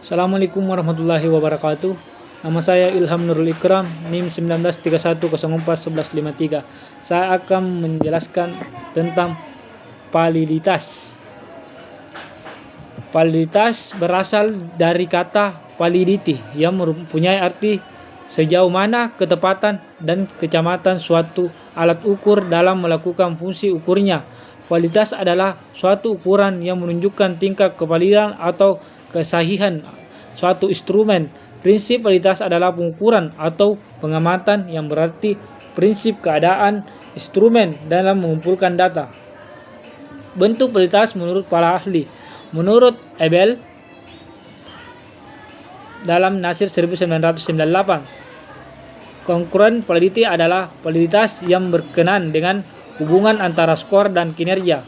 Assalamualaikum warahmatullahi wabarakatuh. Nama saya Ilham Nurul Ikram, NIM 1931041153. Saya akan menjelaskan tentang validitas. Validitas berasal dari kata validity yang mempunyai arti sejauh mana ketepatan dan kecamatan suatu alat ukur dalam melakukan fungsi ukurnya. Validitas adalah suatu ukuran yang menunjukkan tingkat kevalidan atau kesahihan suatu instrumen. Prinsip validitas adalah pengukuran atau pengamatan yang berarti prinsip keadaan instrumen dalam mengumpulkan data. Bentuk validitas menurut para ahli. Menurut Abel dalam Nasir 1998, concurrent validity adalah validitas yang berkenaan dengan hubungan antara skor dan kinerja.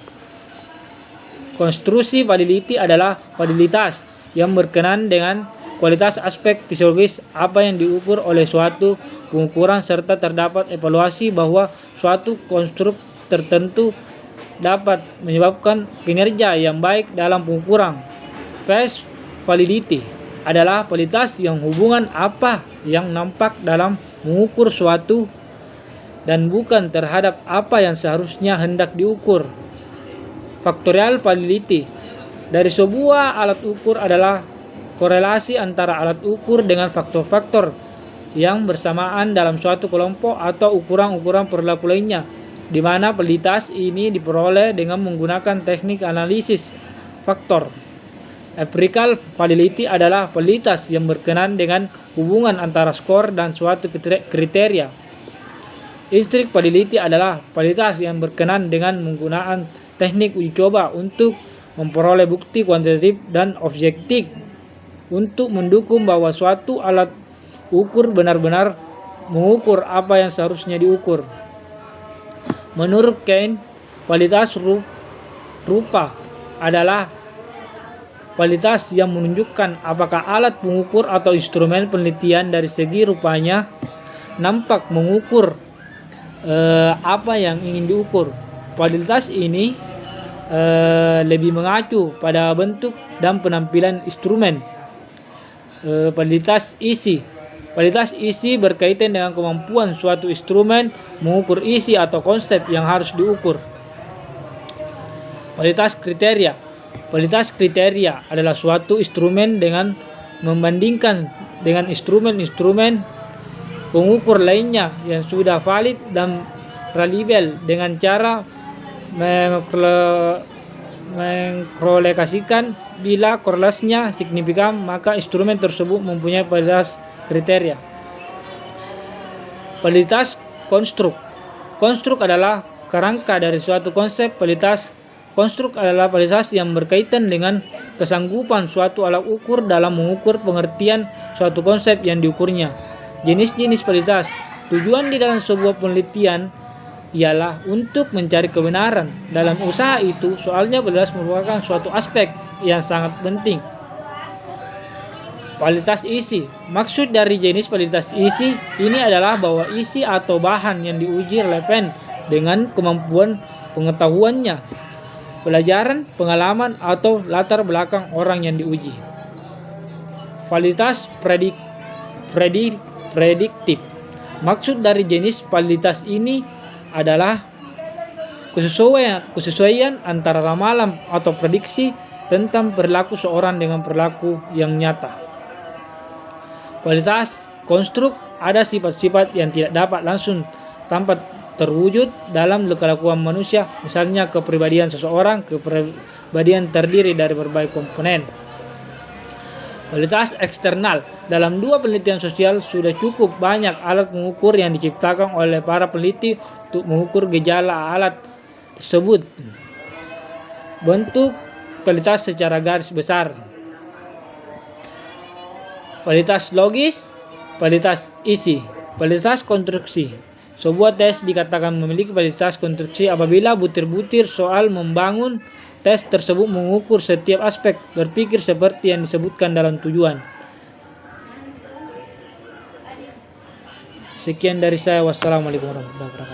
Konstruksi validity adalah validitas yang berkenaan dengan kualitas aspek fisiologis apa yang diukur oleh suatu pengukuran serta terdapat evaluasi bahwa suatu konstruk tertentu dapat menyebabkan kinerja yang baik dalam pengukuran. Face validity adalah validitas yang hubungan apa yang nampak dalam mengukur suatu dan bukan terhadap apa yang seharusnya hendak diukur. Factorial validity dari sebuah alat ukur adalah korelasi antara alat ukur dengan faktor-faktor yang bersamaan dalam suatu kelompok atau ukuran-ukuran perilaku lainnya, di mana validitas ini diperoleh dengan menggunakan teknik analisis faktor. Empirical validity adalah validitas yang berkenaan dengan hubungan antara skor dan suatu kriteria. Intrinsic validity adalah validitas yang berkenaan dengan menggunakan teknik uji coba untuk memperoleh bukti kuantitatif dan objektif untuk mendukung bahwa suatu alat ukur benar-benar mengukur apa yang seharusnya diukur. Menurut Keynes, validitas rupa adalah validitas yang menunjukkan apakah alat pengukur atau instrumen penelitian dari segi rupanya nampak mengukur apa yang ingin diukur. Validitas ini lebih mengacu pada bentuk dan penampilan instrumen. Validitas isi. Validitas isi berkaitan dengan kemampuan suatu instrumen mengukur isi atau konsep yang harus diukur. Validitas kriteria. Validitas kriteria adalah suatu instrumen dengan membandingkan dengan instrumen-instrumen pengukur lainnya yang sudah valid dan reliable dengan cara mengkorelasikan. Bila korelasinya signifikan, maka instrumen tersebut mempunyai validitas kriteria. Validitas konstruk. Konstruk adalah kerangka dari suatu konsep. Validitas konstruk adalah validitas yang berkaitan dengan kesanggupan suatu alat ukur dalam mengukur pengertian suatu konsep yang diukurnya. Jenis-jenis validitas. Tujuan di dalam sebuah penelitian ialah untuk mencari kebenaran. Dalam usaha itu, soalnya validitas merupakan suatu aspek yang sangat penting. Validitas isi. Maksud dari jenis validitas isi ini adalah bahwa isi atau bahan yang diuji relevan dengan kemampuan pengetahuannya, pelajaran, pengalaman, atau latar belakang orang yang diuji. Validitas prediktif. Maksud dari jenis validitas ini adalah kesesuaian antara ramalan atau prediksi tentang perilaku seorang dengan perilaku yang nyata. Validitas konstruk ada sifat-sifat yang tidak dapat langsung tampak terwujud dalam kelakuan manusia, misalnya kepribadian seseorang. Kepribadian terdiri dari berbagai komponen. Validitas eksternal. Dalam dua penelitian sosial sudah cukup banyak alat mengukur yang diciptakan oleh para peneliti untuk mengukur gejala alat tersebut. Bentuk validitas secara garis besar. Validitas logis, validitas isi, validitas konstruksi. Sebuah tes dikatakan memiliki validitas konstruksi apabila butir-butir soal membangun tes tersebut mengukur setiap aspek berpikir seperti yang disebutkan dalam tujuan. Sekian dari saya. Wassalamualaikum warahmatullahi wabarakatuh.